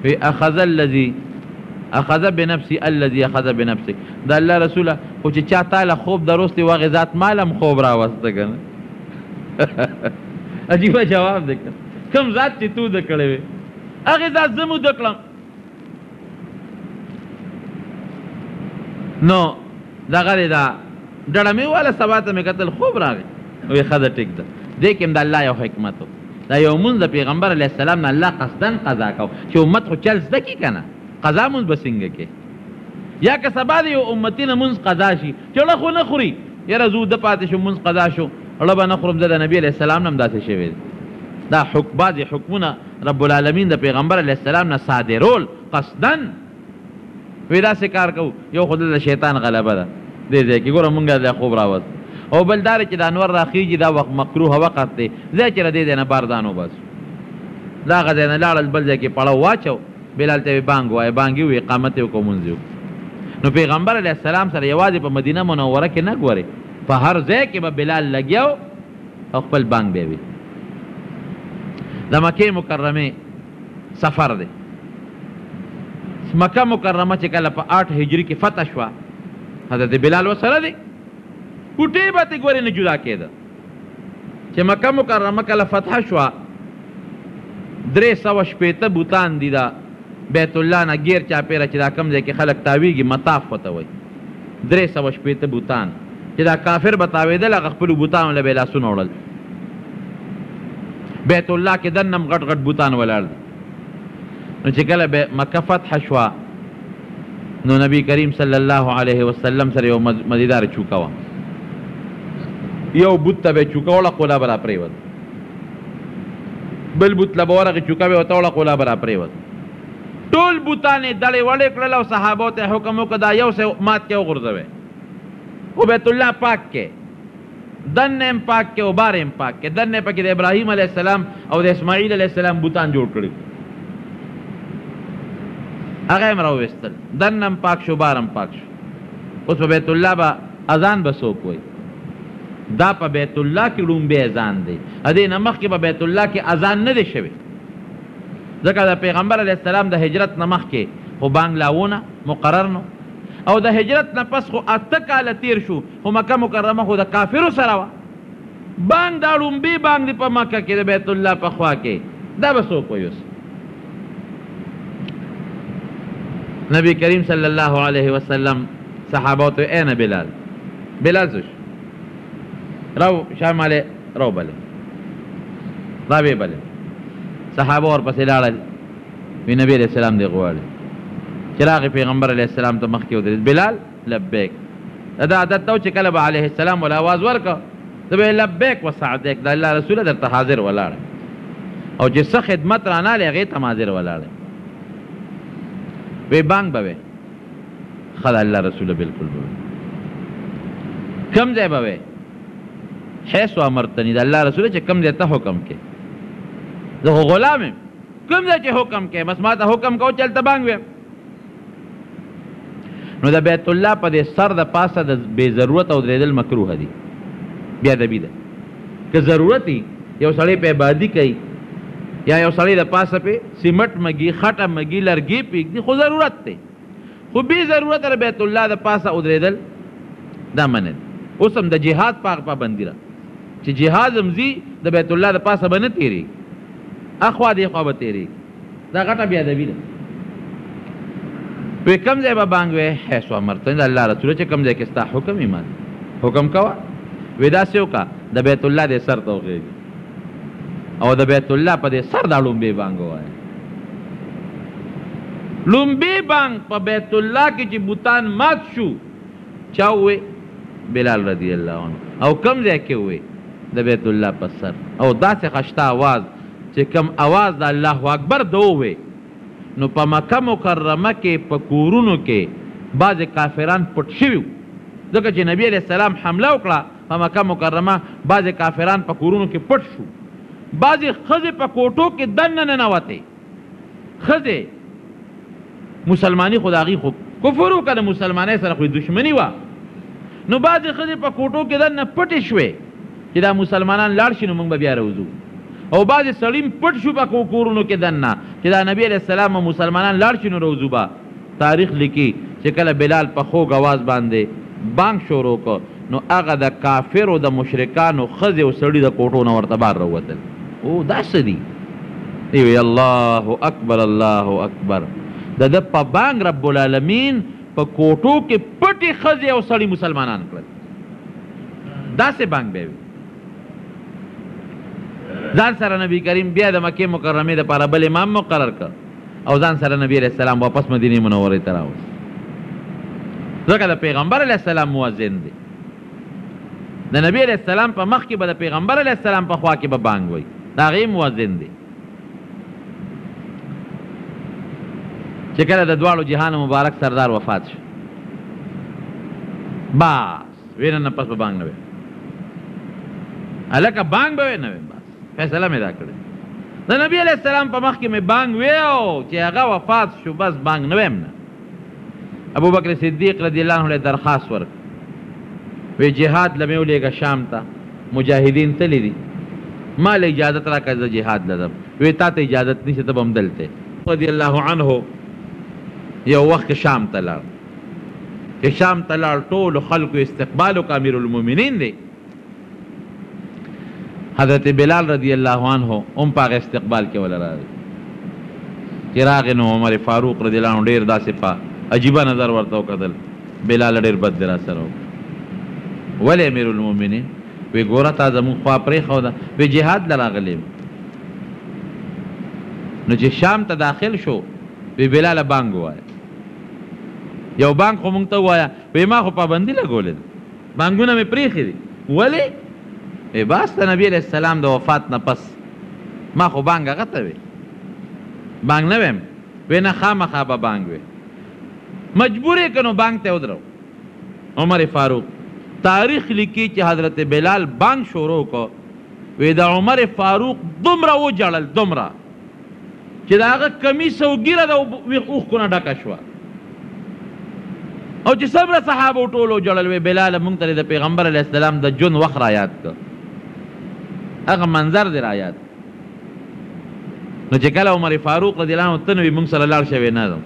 وی اخذ بنفسی الذي اخذ بنفسک. د الله رسوله خو چې چا تاله خوب دروستی واغې ذات مالم خوب راوسته که نه. عجیبه جواب دی که کوم ذات چې تو ده کړی وې هغې ذات زه مو ده کړم. نو دغه دی دا ډډه مې واله سبا ته مې کتل خوب راغی وی ښځه ټیک ده. دې کې هم د الله یو حکمت و. دا یو مونځ د پیغمبر علیه السلام نه الله قصدن قضا کو چې امت خو چل زده کي که نه قضا مونځ به څنګه کې یا که سبا د یو امتي نه مونځ قضا شي چې اړه خو نه خوري یاره زه اوده پاتې شو مونځ قضا شو اړه به نه خورم. زه د نبي علیه السلام نه هم داسې شوی دا بعضې حکمونه رب العالمین د پیغمبر علیه السلام نه صادرول قصدن وی داسې کار کوو. یو خو د شیطان غلبه ده دې ځای کې ګوره مونږ د خوب راوست او بل دا چې د انور راخیږي دا وخت مکروه وخت دی ځای چې له دې ځای نه بار ځان وباسو. د هغه ځای نه لاړل بل ځای کې پړو واچو بلال ته یې بانګ ووایه بانګ یې ووایي اقامت یې وکړو مونځ یې وکړو. نو پیغمبر علیه السلام سره یوازې په مدینه منوره کې نه ګورې په هر ځای کې به بلال لګیاو او خپل بانګ به یې وي. د مکې مکرمې سفر دی. مکه مکرمه چې کله په 8 هجري کې فتح شوه حضرت بلال ورسره دی کوټې به ترې ګورې نه جدا کېده. چې مکه مکرمه کله فتح شوه 360 بوتان دي دا بیت الله نه غیر چاپېره چې دا کم ځای کې خلک تاویږي مطاف ورته وایي 360 بوتان چې دا کافر به تاوېدل هغه خپلو بوتانو له به یې لاسونه وړل. بیت الله کې دنم غټ غټ بوتان ولاړ دي. نو چې کله مکه فتح شوه نو نبی کریم صلی الله علیه وسلم سره یو مزیدار چوکه وه. یو بوت ته به یې چوکه وړه قوله به را پرېوت بل بوت له به ورغې چوکه به یې ورته وړه قوله به را پرېوت. ټول بوتان یې دړې وړې کړل او صحابو ته حکم وکړه دا یو څه مات کې وغورځوئ. خو بیت الله پاک کې دننه هم پاک کې او بار هم پاک کې. دننه پکې د ابراهیم علیه السلام او د اسماعیل علیه السلام بوتان جوړ کړي هغه هم راوویستل. دننه هم پاک شو بار هم پاک شو. اوس په بیت الله به اذان به څوک وایي دا په بیت الله کې لومبی اذان دی. دې نه مخکې په بیت الله کې اذان نه دی شوی ځکه د پیغمبر علیه السلام د هجرت نه مخکې خو بانګ لاونه مقرر نو او د هجرت نه پس خو 8 کاله تیر شو خو مکه مکرمه خو د کافرو سره وه. بانګ دا لومبي بانګ دی په مکه کې د بیت الله په خوا کې دا به څوک وایي. اوس نبی کریم صلی الله علیه وسلم صحابه ته اين بلال بلال زوش راو شامله راو بله راوی بله صحابه ورپسې لاړل وی نبی علیہ السلام دی غواړي چې راغی پیغمبر علیہ السلام ته مخکې ودرېد بلال لبیک. دا عادت ته چې کله به علیه السلام ولا آواز ورکړه ته به لبیک وسعدیک د الله رسوله درته حاضر ولاړ او چې څه خدمت رانهلې هغې ته حاضر ولاړ وی بانګ به وی ښه د الله رسوله بلکل به کم ځای به وی حیث امرتني د الله رسوله چې کم ځای ته حکم کې زه خو غلام یم کوم ځای چې حکم کې بس ما ته حکم کو چلته بانګ ویم. نو د بیت الله په دې سر د پاسه د بې ضرورت او درېدل مکروه دي بیا ادبي ده. که ضرورت یو سړی په عبادي کوي یا یو سړی د پاسه پې سیمټ مږي خټه مږي لرګي پرېږدي خو ضرورت دی خو بې ضرورت د بیت الله د پاسه ودرېدل دا منع دی. اوس هم د جهاد په پابندي ده چې جهاد هم ځي د بیت الله د پاسه به نه تېرېږي اخوا دې خوا به تېرېږي دا غټه بې ادبي ده. وی کم ځای به بانګ وی حیث امرتني د الله رسوله چې کم ځای کې ستا حکم ایمان حکم کوه وی داسې وکړه د بیت الله دې سر ته وخېږي او د بیت الله په دې سر دا لومبې بانګ ووایه. لومبې بانګ په بیت الله کې چې بوتان مات شو چا ووی بلال رضی الله عنه او کم ځای کې ووی د بیت الله په سر او داسې خشته آواز چې کم آواز د الله اکبر ده ووی نو په مکه مکرمه کې په کورونو کې بعضې کافران پټ شوي ځکه چې نبی علیه السلام حمله وکړه په مکه مکرمه بعضې کافران په کورونو کې پټ شو. بعضې ښځې په کوټو کې دننه ننوتې ښځې مسلماني خو د هغې خو کفر وکړه د مسلمانۍ سره خو دشمني وه نو بعضې ښځې په کوټو کې دننه پټې شوې چې دا مسلمانان لاړ شي نو موږ به بیا راوځو او بعضې سړي پټ شو په کورونو کې دننه چې دا نبي علیه السلام او مسلمانان لاړ شي نو روضو به تاریخ لیکي چې کله بلال په خوږ اواز باندې بانک شروع کړ نو هغه د کافرو د مشرکانو ښځې او سړي د کوټو نه ورته بار راووتل او دا څه دي وی الله اکبر الله اکبر د ده په بانک رب العالمین په کوټو کې پټې ښځې او سړي مسلمانان کړل داسې بانک به وي ځان سره نبی کریم بیا د مکې مکرمې دپاره بل امام مقرر کړ او ځان سره نبی علیه السلام واپس مدینې منورې ته راوست ځکه د پیغمبر علیه السلام مؤذن دی د نبی علیه السلام په مخ کې به د پیغمبر علیه السلام په خوا کې به بانګ وی د هغې مؤذن دی چې کله د دواړو جهان مبارک سردار وفات شو بس وی نه پس به بانګ نه وی هلکه بانګ به وی نه وی بس فیصله مې دا کړې د نبی علیه السلام په مخ کې مې بانګ ویو چې هغه وفات شو بس بانګ نه ویم نه ابوبکر صدیق رضی الله عنه درخواست ورکړ وی جهاد له مې ولیږه شام ته مجاهدین تللی دي ما له اجازت راکړه زه جهاد له ځم وی تا ته اجازت نشته ته به هم دلته رضی الله عنه یو وخت شام ته لاړ چې شام ته لاړ ټولو خلکو استقبال وکړه امیر المؤمنین دی حضرت بلال رضی الله عنه هم په هغه استقبال کې ولا راغی چې راغی نو عمر فاروق رضی الله عنه ډېر داسې په عجیبه نظر ورته وکتل بلال ډېر بد دی راسره وکړه ولې امیر المؤمنین وی ګوره تا زموږ خوا پرېښوده وی جهاد له راغلی یم نو چې شام ته داخل شو وی بلاله بانګ ووایه یو بانګ خو مونږ ته ووایه وی ما خو پابندي لګولې ده بانګونه مې پرېښي دي ولې وی بس د نبي علیه السلام د وفات نه پس ما خو بانګ هغه ته وی بانګ نه ویم وی نه خامخا به بانګ وی مجبور یې که نو بانګ ته ودرو عمر فاروق تاریخ لیکي چې حضرت بلال بانګ شروع کو وی د عمر فاروق دومره وجړل دومره چې د هغه کمیس او ګیره د اوښکو نه ډکه شوه او چې څومره صحابو ټولو جړل وی بلال مونږ ته د پیغمبر علیه السلام د جون وخت را یاد کړ هغه منظر دی را یاد نو چې کله عمر فاروق رضی الله عنه ته نو مونږ سره لاړ شوی نه ځم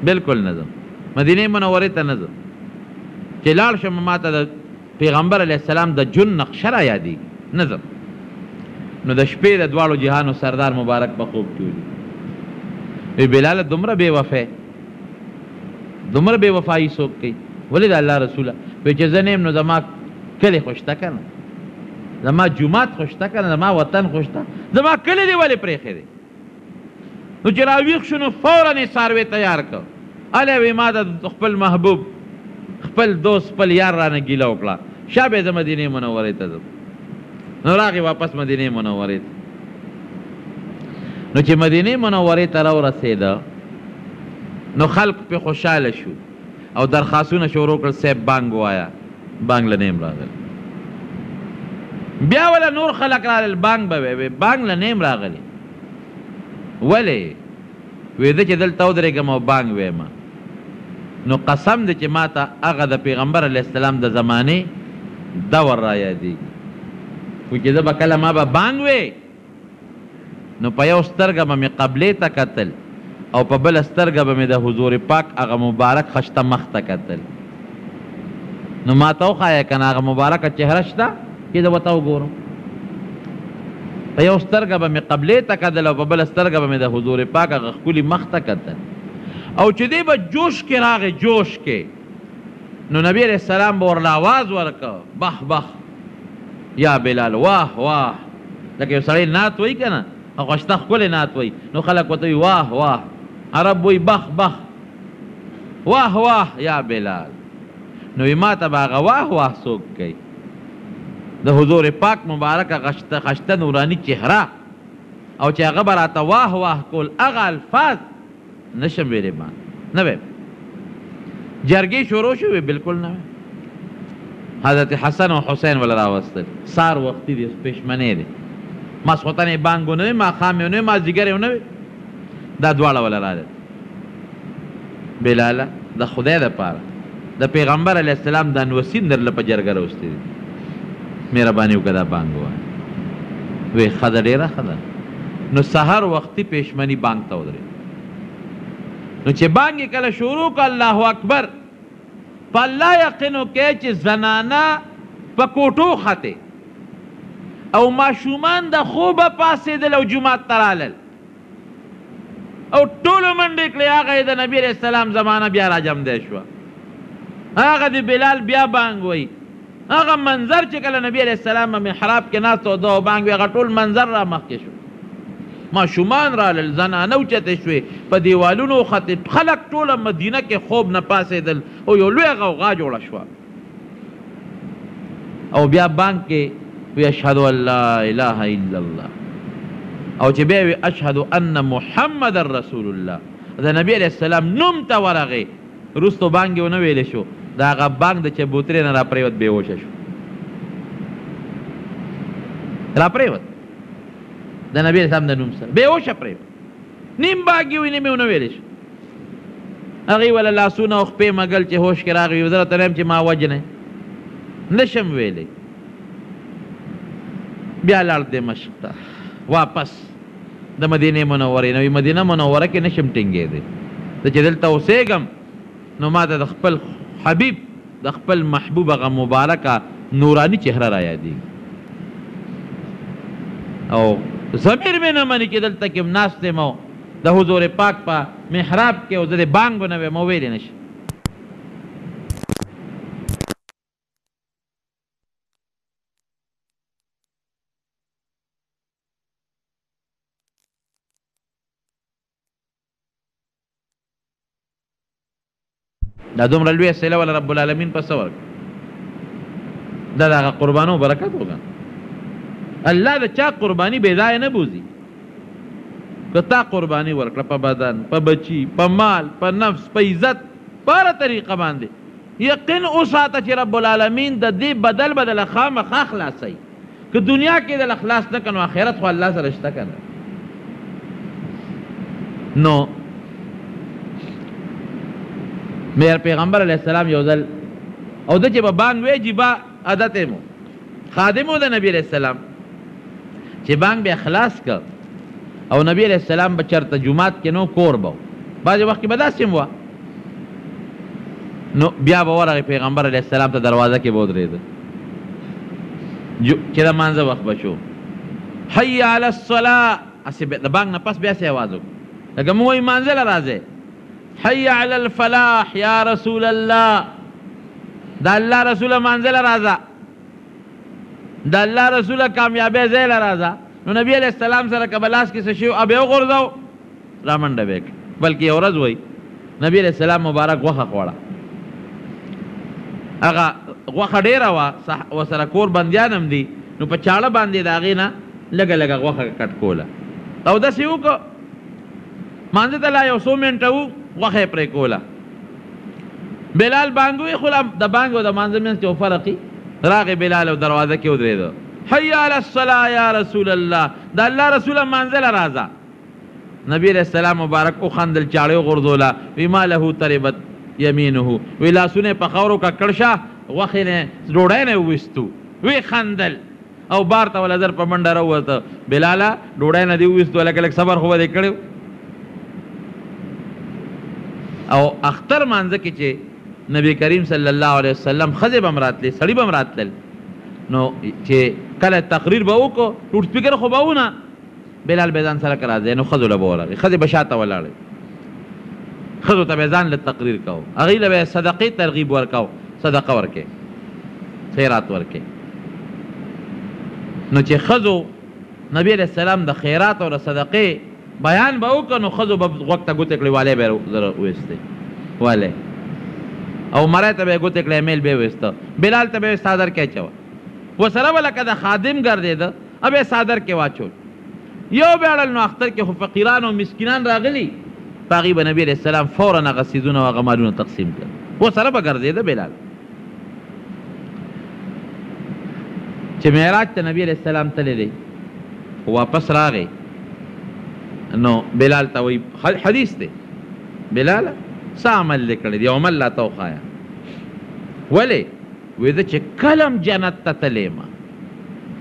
بلکل نه ځم مدینې منورې ته نه ځم چې لاړ شم ما ته د پیغمبر علیه السلام د جون نقشه را یادېږي نه ځم نو د شپې د دواړو جهانو سردار مبارک په خوب کې ولي وی بلاله دومره بې وفی دومره بې وفایي څوک کوي ولې د الله رسوله وی چې زه نه یم نو زما کلی خو شته که نه زما جومات خو شته که نه زما وطن خو شته زما کلی دی ولې پرېښی دی نو چې راویښ شو نو فورا یې څاروی تیار کړ هلی وی ما د خپل محبوب خپل دوست خپل یار رانه ګیله وکړه شا به زه مدینې منورې ته ځم نو راغی واپس مدینې منورې ته نو چې مدینې منورې ته راورسېده نو خلق پې خوشحاله شو او درخواستونه شروع کړل صاحب بانګ ووایه بانګ له نیم راغلی بیا وله نور خلق راغلل بانګ به وی بانګ له نیم راغلی ولې وی زه چې دلته ودرېږم او بانګ ویم نو قسم دی چې ما ته هغه د پیغمبر علیه السلام د زمانې دور را یادېږي خو چې زه به کله ما به بانګ وی نو په یو سترګه به مې قبلې ته کتل او په بله سترګه به مې د حضور پاک هغه مبارک خشته مخ ته کتل نو ما ته وښایه که نه هغه مبارکه چهره شته چې زه ورته وګورم په یو سترګه به مې قبلې ته کتل او په بله سترګه به مې د حضور پاک هغه ښکلي مخ ته کتل او چې دی به جوش کې راغی جوش کې نو نبی علیه السلام به ورله آواز ورکړه بخ بخ یا بلال واه واه لکه یو سړی نعت وایي که نه خوشته ښکلی نعت وایي نو خلک ورته وایي واه واه عرب وایي بخ بخ واه واه یا بلال نو وی ما ته به هغه واه واه څوک کوي د حضور پاک مبارکه خشته نوراني چهره او چې هغه به راته واه واه کول هغه الفاظ نشم ویلی ما نه ویم جرګې شروع شوې بلکل نه ویم حضرت حسن او حسین وله راوستل سار وختي دی پېشمنې دی ماسخوتن یې بانګ ونه وي ماښام یې ونه وي مازدیګر یې ونه وي دا دواړه وله راغلل بلاله د خدای دپاره د پیغمبر علیه السلام دا نوسین درله په جرګه راوستې دي مهرباني وکړه دا بانګ ووایه وی ښځه ډېره ښه ده. نو سحر وختي پېشمني بانګ ته ودرېد. نو چې بانګ یې کله شروع کړه الله اکبر، په الله یقین وکړئ چې زنانه په کوټو ختې او ماشومان د خوبه پاڅېدل او جومات ته رالل او ټولو منډې کړې. هغه یې د نبي علیه السلام زمانه بیا راجمدی شوه، هغه د بلال بیا بانګ وی. هغه منظر چې کله نبی علیه السلام محراب کې ناست او ده بانګ وی، هغه ټول منظر را مخکې شو. ماشومان رالل، زنانه اوچتې شوې، په دیوالونو ختې، خلک ټوله مدینه کې خوب نه پاڅېدل او یو لویه غوغا جوړه شوه. او بیا بانګ کې وی اشهد ان لا اله الا الله، او چې بیا وی اشهد ان محمد رسول الله، د نبی علیه السلام نوم ته ورغې. وروستو بانګ یې ونه ویلی شو، د هغه بانګ د چبوترې نه را پرېوت، بېهوشه شو، را پرېوت د نبی علیه السلام د نوم سره، بېهوشه پرېوت. نیم بانګ یې وي، نیم یې ونه ویلی شو. هغې وله لاسونه او خپې مګل چې هوش کې راغی. زه راته وایم چې ما وجنی نشم ویلی. بیا لاړ دمشق ته واپس د مدینې منورې نه. وي مدینه منوره کې نشم ټینګېدی، زه چې دلته اوسېږم نو ما ته د خپل حبیب د خپل محبوب هغه مبارکه نوراني چهره را یادېږي او ضمیر مې نه مني چې دلته کې ناست یم او د حضور پاک په محراب کې او زه د بانګ ونه ویم او ویلی نشم. دا دومره لویه صله ولا رب العالمین په څه ورکړه؟ دا د هغه قربانو برکت وګڼه. الله د چا قرباني بې ځایه نه بوځي. که تا قرباني ورکړه په بدن، په بچي، په مال، په نفس، په عزت، په هره طریقه باندې، یقین وساته چې رب العالمین د دې بدل بدله خامخا خلاصوي. که دنیا کې دله خلاص نه کړه نو آخرت خو الله سره شته که نه. نو میر پیغمبر علیه السلام یو ځل او ده چې به بانګ وی جیبا عادت یې مو خادم و د نبی علیه السلام چې بانګ بیا خلاص که او نبی علیه السلام به چېرته جومات کې نو کور به بعضې وخت کې به داسې هم وه نو بیا به ورغې پیغمبر علیه السلام ته دروازه کې به ودرېده چې د مانځه وخت به شو حی علی الصلاة هسې د بانګ نه پس بیا سې اواز وکړو لکه مونږ وایي مانځه له راځئ حی علی الفلاح یا رسول الله دا الله رسوله مانځه له راځه دا الله رسوله کامیابی ځای له راځه نو نبی علیه السلام سره که به لاس کې څه شي وو به یې وغورځو را منډه به یې کړه بلکې یو ورځ وایي نبی علیه السلام مبارک غوښه خوړه هغه غوښه ډېره وه ورسره کور بندیان هم دي نو په چاړه باندې د هغې نه لږه لږه غوښه کټ کوله او داسې وکړه مانځه ته لا یو څو منټه وو غوښه یې پرې کوله بلال بانګ وی خو د بانګ او د مانځه منځ کې یو فرق وي راغې بلال او دروازه کې ودرېده حی علی الصلاة یا رسول الله د الله رسوله مانځه له راځه نبی علیه السلام مبارک وخندل چاړه یې وغورځوله وی ما له تربت یمینه وی لاسونه یې په خاورو ککړ شه غوښې نه ډوډۍ نه وویستو وی خندل او بار ته وله زر په منډه راووته بلاله ډوډۍ نه دې وویستو لکه لږ صبر خو به دې کړی او اختر مانځه کې چې نبی کریم صلی الله علیه وسلم ښځې به هم راتلې سړي به هم راتلل نو چې کله تقریر به وکړو ټوټ سپیکر خو به ونه بلال به ځان سره که راځی نو ښځو له به ورغې ښځې به شاته ولاړې ښځو ته به ځان له تقریر کوو هغوی له به صدقې ترغیب ورکوو صدقه ورکې خیرات ورکې نو چې ښځو نبی علیه السلام د خیرات او د صدقې بیان به وکړه نو ښځو به غوږ ته ګوتې کړې والی به یې ویستې والی او مری ته به یې ګوتې کړې میل به یې ویسته بلال ته به یې څادر کې اچوه ورسره به لکه د خادم ګرځېده به یې څادر کې واچول یو بیاړل نو اختر کې خو فقیران او مسکینان راغلي په هغې به نبي علیه السلام فورا هغه څیزونه او هغه مالونه تقسیم کړل ورسره به ګرځېده بلال چې معراج ته نبي علیه السلام تللی دی واپس راغی نو بلال ته وایي حدیث دی بلاله څه عمل دې کړی دی یو عمل راته وښایه ولې وایي زه چې کله هم جنت ته تللی یم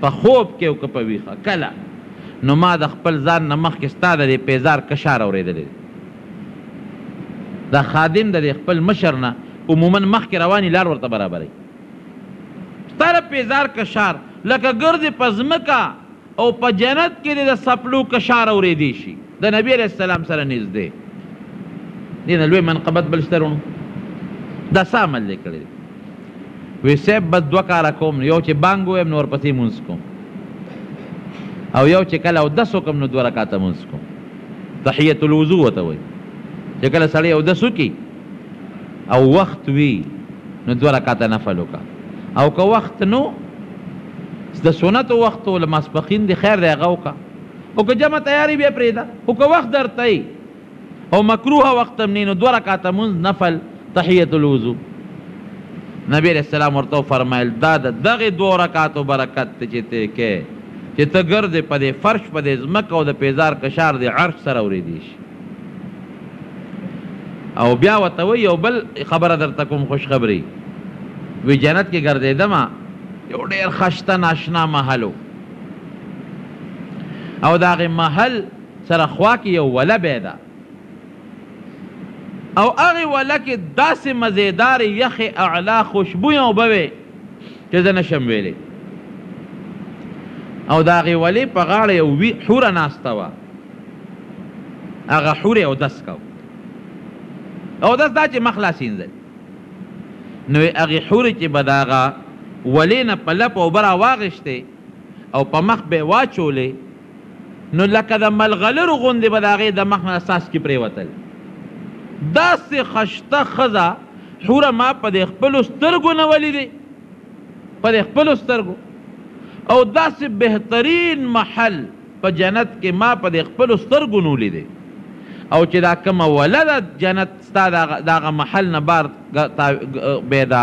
په خوب کې او که په ویښه کله نو ما د خپل ځان نه مخکې ستا د دې پیزار کشار اورېدلی دا خادم د دې خپل مشر نه عموما مخکې رواني لار ورته برابروي ستا د پیزار کشار لکه ګرځې په ځمکه او په جنت کې د سپلو کشار اورېدی شي د نبي علیه السلام سره نږدې دې نه لوی منقبت بل شته رونو دا څه عمل دی کړی وی صاحب بس 2 کاره کوم یو چې بانګ ویم نو ورپسې مونځ کوم او یو چې کله اودس وکړم نو 2 رکعاته مونځ کوم تحیة الوضو ورته وایي چې کله سړی اودس وکړي او وخت وي نو 2 رکعاته نفل وکړه او که وخت نو د سنتو وخت و لماسپخین دی خیر دی هغه وکړه او که جمع تیاری بیا پرېږده خو که وخت درته ای او مکروه وخت هم نه نو 2 رکعاته مونځ نفل تحیة الوضو نبی علیہ السلام ورته فرمایل دا د دغې 2 رکعاتو برکت ته چې ته کې چې ته ګرځې په دې فرش په دې ځمکه او د پیزار کشار د عرش سره اورېدی شي او بیا ورته وایي یو بل خبره درته کوم خوشخبري وی جنت کې ګرځېدمه یو ډېر خشته ناشنا محل او د هغې محل سره خوا کې یو وله بیده او هغې وله کې داسې مزیدارې یخې اعلا خوشبویه اوبه وې چې زه نشم ویلی او د هغې ولې په غاړه یو حوره ناسته وه هغه حورې اودس کو اودس دا چې مخ لاسینځل نو هغې حورې چې به د هغه ولې نه په لپ اوبه راواغېشتې او په مخ به یې واچولې نو لکه د ملغلرو غوندې به د هغې د مخ نه څاڅکي پرېوتل داسې خشته ښځه حوره ما په دې خپلو سترګو نه ولیدې په دې خپلو سترګو او داسې بهترین محل په جنت کې ما په دې خپلو سترګو نه ولیدې او چې دا کومه وله ده جنت ستا د هغه محل نه بار بیده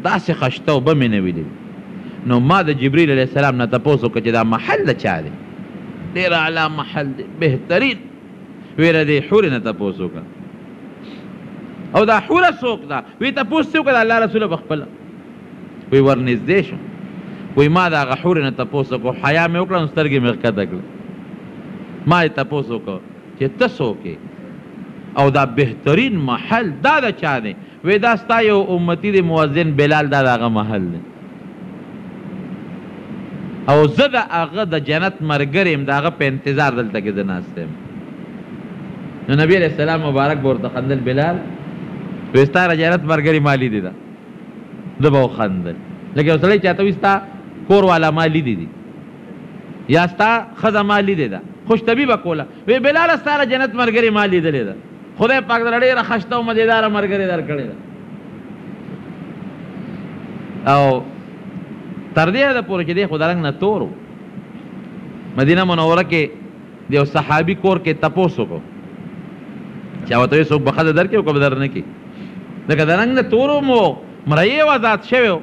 داسې خشته اوبه مې نه ولیدې نو ما د جبریل علیه السلام نه تپوس وکړه چې دا محل د چا دی ډېر اعلی محل دی بهترین ویره دې حورې نه تپوس وکړه او دا حوره څوک ده وی تپوس یې وکړه د الله رسوله په خپله وی ورنږدې شو وی ما د هغه حورې نه تپوس وکړو حیا مې وکړه نو سترګې مې ښکته کړه ما یې تپوس وکړو چې ته څوک او دا بهترین محل دا د چا دی وی دا ستا یو امتي دی مؤذن بلال دا د هغه محل دی او زه د هغه د جنت ملګری یم د هغه په انتظار دلته کې زه ناست یم نو نبی علیه السلام مبارک به ورته خندل بلال وی ستا د جنت ملګري ما لیدي ده ده به وخندل لکه یو سړی چاته وي ستا کور والا ما لیدي دي یا ستا ښځه ما لیدې ده خوشطبي به کوله وی بلاله ستا د جنت ملګري ما لیدلې ده خدای پاک در ډېره خشته او مزېداره ملګرې درکړې ده او تر دې حده پورې چې دی خو د رنګ نه تور و مدینه منوره کې د یو صحابي کور کې تپوس وکړو چا ورته وایي څوک به ښځه درکړي او که به در نه کړي لکه د رنګ نه تور و مو مرئیې و ذات شوی و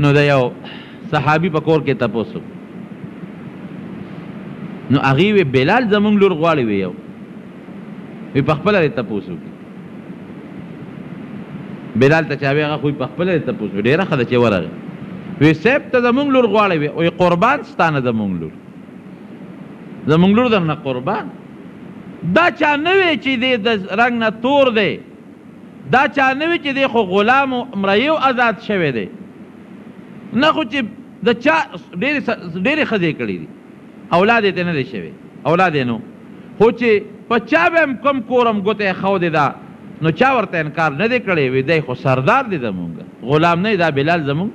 نو د یو صحابي په کور کې تپوس وکړو نو هغې وی بلال زمونږ لور غواړي وی یو وی په خپله دې تپوس وکړي بلال ته چا وی هغه خو یې په خپله دې تپوس وکړي ډېره ښه ده چې ورغی وی صاحب ته زمونږ لور غواړي وی وی قربان ستا نه زمونږ لور در نه قربان دا چا نه وی چې دی د رنګ نه تور دی دا چا نه وی چې دی خو غلام و امرأیو آزاد شوی دی نه خو چې د چا ډېرې ښځې کړي دي اولاد یې ته نه دی شوی اولاد یې نو خو چې په چا به هم کوم کورم ګوته یې ښودې ده نو چا ورته انکار نه دی کړی وی دی خو سردار دی زمونږ غلام نه دا بلال زمونږ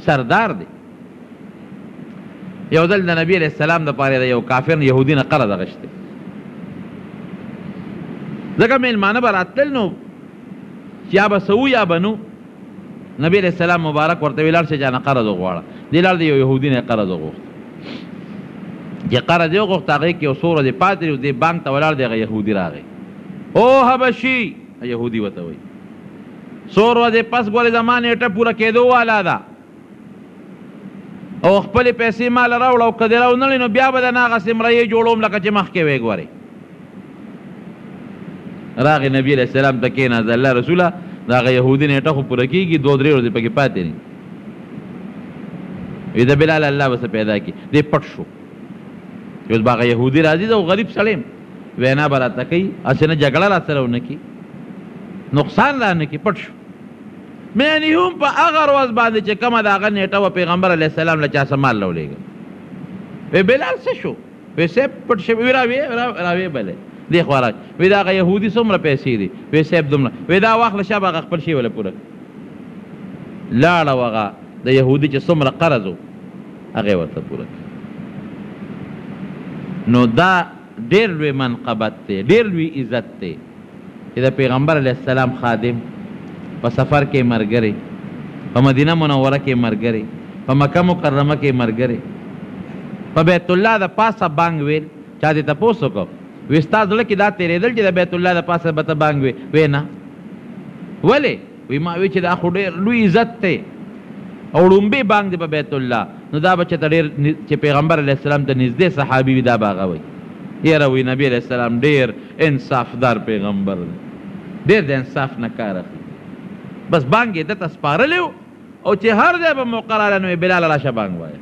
سردار دی یو ځل د نبي علیه السلام دپاره د یو کافر یهودي نه قرض اخیستی ځکه میلمانه به راتلل نو یا به څه یا به نو نبی علیه السلام مبارک ورته ویې لاړ شه چا نه قرض وغواړه دې لاړ د یو یهودي نه قرض وغوښت چې قرض یې وغوښت هغې کې یو څو ورځې پاتې دي دې بانک ته ولاړ دی هغه یهودي راغی او حبشي یهودي ورته وایي څو ورځې پس ګورې زما نیټه پوره کېدو والا ده او خپلې پیسې مال راوړه او که دې راونړې نو بیا به د نه هغسې مرئیې جوړوم لکه چې مخکې وې ګورې راغی نبی علیه السلام ته کېناست الله رسوله د هغه یهودي نیټه خو پوره کېږي 2-3 ورځې پکې پاتې دي وی د بلال الله به څه پیدا کړي دی پټ شو اوس به هغه یهودي راځي او غریب سړی یم وینا به راته کوي هسې نه جګړه را سره ونه کړي نقصان را نه کړي پټ شو یعنې هم په هغه ورځ باندې چې کومه د هغه نیټه وه پیغمبر علیه السلام له چا څه مال راولېږه وی بلال څه شو وی صاحب پټ شوی وی راویې بلې دې خوا راځي وی د هغه یهودي څومره پیسې دي وی صاحب دومره وی دا واخله شه به هغه خپل شی وله پوره لاړه و هغه د یهودي چې څومره قرض و هغې ورته پوره نو دا ډېر لوی منقبت دی ډېر لوی عزت دی چې د پیغمبر علیه السلام خادم په سفر کې ملګری په مدینه منوره کې ملګری په مکه مکرمه کې ملګری په بیت الله د پاسه بانګ ویل چا دې تپوس وکړو وی ستا زړه کې دا تېرېدل چې د بیت الله د پاسه به ته بانګ وی نه ولې وی ما وی چې دا خو ډېر لوی عزت دی او ړومبې بانګ دی په بیت الله نو دا به چې ته ډېر چې پیغمبر علیه السلام ته نږدې صحابي وي دا به هغه وی یاره وی نبي علیه السلام ډېر انصافدار پیغمبر دی ډېر د انصاف نه کار اخلي بس بانګ یې دته سپارلی و او چې هر ځای به موقع راغله نو بلال راشه بانګ وایه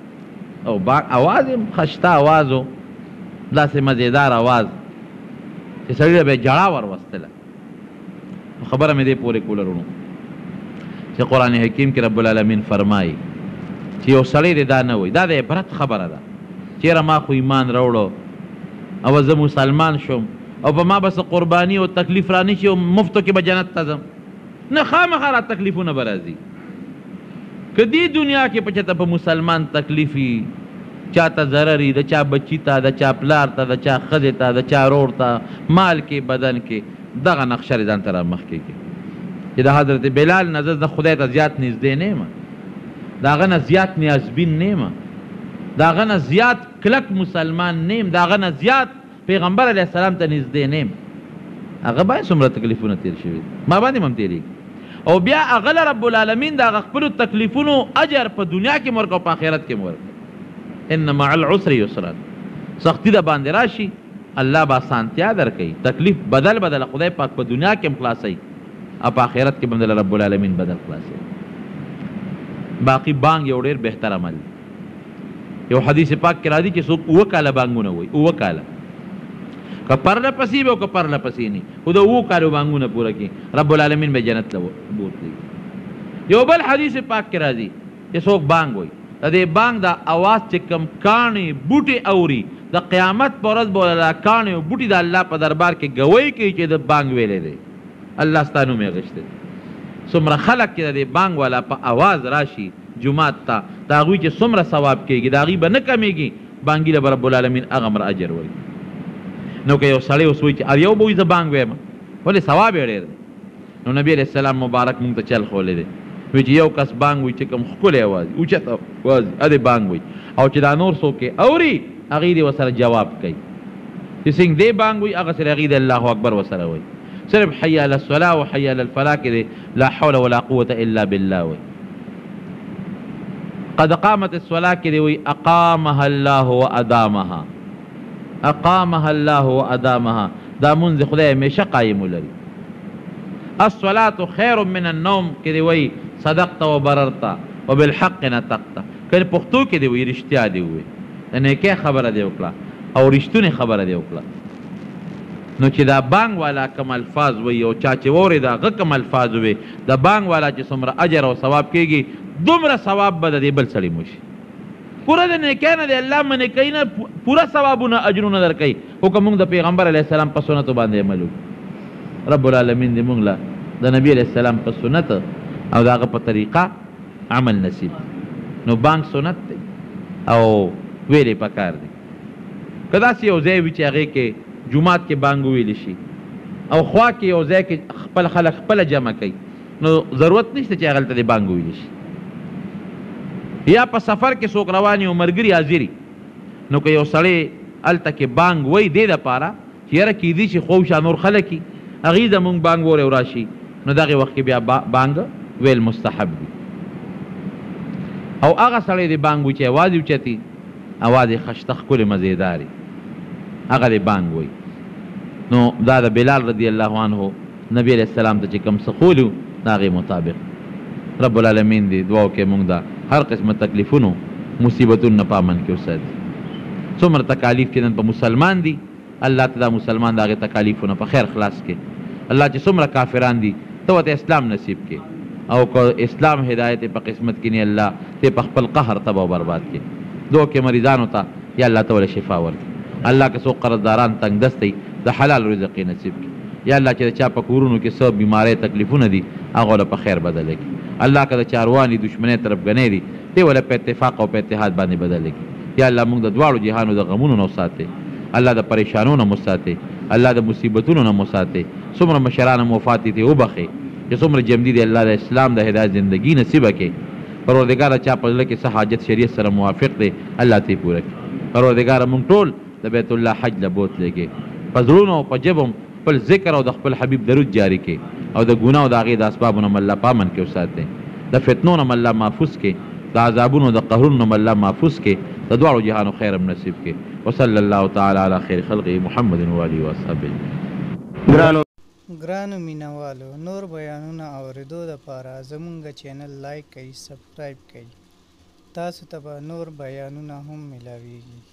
او اواز یې ښایسته اواز و داسې مزېدار اواز چې سړي له به یې جړا ور وستله خبره مې دې پورې کوله رونو چې قرآن حکیم کې رب العالمین فرمایي چې یو سړی دې دا نه وایي دا د عبرت خبره ده چېره ما خو ایمان راوړو او زه مسلمان شوم او په ما به څه قرباني او تکلیف رانی شي او مفتو کې به جنت ته ځم نه خامخا را تکلیفونه به راځي که دې دنیا کې په چېته په مسلمان تکلیف وي چا ته ضرر وي د چا بچي ته د چا پلار ته د چا ښځې ته د چا رور ته مال کې بدن کې دغه نقشه یې ځان ته را مخکې کړي چې د حضرت بلال نه زه خدای ته زیات نږدې نه یم د هغه نه زیات نیازبین نه یم د هغه نه زیات کلک مسلمان نه یم د هغه نه زیات پیغمبر علیه السلام ته نږدې نه یم هغه باید څومره تکلیفونه تېر شوي ما باندې هم تېرېږي او بیا هغه له رب العالمین د هغه خپلو تکلیفونو اجر په دنیا کې م ورکړه او په آخرت کې م ورکړه ان مع العسر یسرا سختی د باندې راشي الله به اسانتیا درکوي تکلیف بدل بدل خدای پاک په دنیا کې هم خلاصوي او په آخرت کې به رب العالمین بدل خلاصوي باقي بانګ یو ډېر بهتر عمل یو حدیث پاک کې راځي چې څوک اووه کاله بانګونه وایي اووه کاله که پرله پسې به او که پرله پسې نه خو د اووه کالو بانګونه پوره کړي رب العالمین به جنت ته بوتلی یو بل حدیث پاک کې راځي چې څوک بانګ وایي د دې بانګ د اواز چې کوم کاڼې بوټې اوري د قیامت په ورځ به دا کاڼې او بوټي د الله په دربار کې ګوی کوي چې د بانګ ویلی دی الله ستا نوم یې اخیستی څومره خلک چې د دې بانګ والا په اواز راشي جومات ته د هغوی چې څومره ثواب کېږي د هغوی به نه کمیږي بانګي له به رب العالمین هغومره اجر ورکړي نو که یو سړی اوس وایي چې هر یو به وایي زه بانګ ویم ولې ثواب یې ډېر دی نو نبي علیه السلام مبارک مونږ ته چل ښولی دی وایي چې یو کس بانګ وایي چې کوم ښکلی اواز وي اوچت اواز ا دې بانګ وایي او چې دا نور څوک یې اوري هغوی دې ورسره جواب کوي چې څنګه دې بانګ وایي هغسې هغوی د الله اکبر ورسره وایي صرف حي علی الصلاة و حي علی الفلاح کې دی لا حول ولا قوة الا بالله وایي قد قامت الصلاة کې دی وایي اقامها الله و ادامها اقامها الله و ادامها دا منځ خدای همیشه قایم ولري الصلاة خیر من النوم کې دی وایي صدقت و بررت و بالحق نطقت که پښتو کې دی وایي رښتیا دی وایي د نیکۍ خبره دی وکړه او رښتونې خبره دی وکړه نو چې دا بانګ والا کم الفاظ وي او چا چې واورېد هغه کم الفاظ وي د بانګ والا چې څومره اجر او ثواب کېږي دومره ثواب به د دې بل سړي موشي پوره د نیکۍ نه د الله منې کوي نه پوره ثوابونه اجرونه در کوي خو که موږ د پیغمبر علیه السلام په سنتو باندې عمل وکړو رب العالمین دې موږ له د نبي علیه السلام په سنت او د هغه په طریقه عمل نصیب نو بانګ سنت دی او ویلې پکار دی که داسې یو ځای وي چې هغې کې جومات کې بانګ وویلی شي او خوا کې یو ځای کې خپل خلک خپله جمع کوي نو ضرورت نشته چې هغلته د بانګ وویلی شي یا په سفر کې څوک روان وي او ملګري حاضري نو که یو سړی هلته کې بانګ وایي دې دپاره چې یاره کیدي چې خوشا نور خلک وي هغوی زمونږ بانګ وورې راشي نو دغې وخت کې بیا بانګ ویل مستحب دي او هغه سړی د بانګ وي چې اواز یې اوچتي اواز یې خشته ښکلې مزېدارې هغه د بانګ وایي نو دا د بلال رضی الله عنه نبی علیه السلام ته چې کوم څه ښولي د هغې مطابق رب العالمین دې دعا وکړي موږ د هر قسمه تکلیفونو مصیبتونو نه په امن کې وساتي. څومره تکالیف چې نن په مسلمان دي الله ته دا مسلمان د هغې تکالیفونه په خیر خلاص کړي. الله چې څومره کافران دي ته ورته اسلام نصیب کړي او که اسلام هدایت په قسمت کې نه الله ته په خپل قهر تباه او برباد کړي. دعا کې مریضانو ته یا الله ته ولا شفا ورکړي. الله که څوک قرضداران تنګ دست دی د حلال رزق یې نصیب کړي. یا الله چې د چا په کورونو کې څه بیمارۍ تکلیفونه دي هغه له په خیر بدله کړي. الله که د چا رواني دشمنۍ طرفګنۍ دي دې ولا په اتفاق او په اتحاد باندې بدله کړي. یا الله موږ د دواړو جهانو د غمونو نه وساتې، الله د پریشانونو نه وساتې، الله د مصیبتونو نه وساتې. څومره مشران هم وفات دي وبخې، چې څومره جمدي دي الله د اسلام د هدایت زندګي نصیبه کړي. پروردګاره چا په زړه کې څه حاجت شریعت سره موافق دی الله ته یې پوره کړي. پروردګاره موږ ټول د بیت الله حج له بوتلې په زړونو او په ژبو خپل ذکر او د خپل حبیب درود جاری کړي او د ګناه او د هغې د اسبابونو هم الله په امن کې وساتي. د فتنو نه هم الله محفوظ کړي، د عذابونو د قهرونو نه هم الله محفوظ کړي، د دواړو جهانو خیر هم نصیب کړي. وصلی الله تعالی علی خیر خلقه محمد و آله و اصحابه. ګرانو مینوالو، نور بیانونه اورېدو دپاره زمونږ چینل لایک کړئ، سبسکرایب کړئ. تاسو ته به نور بیانونه هم میلاویږي.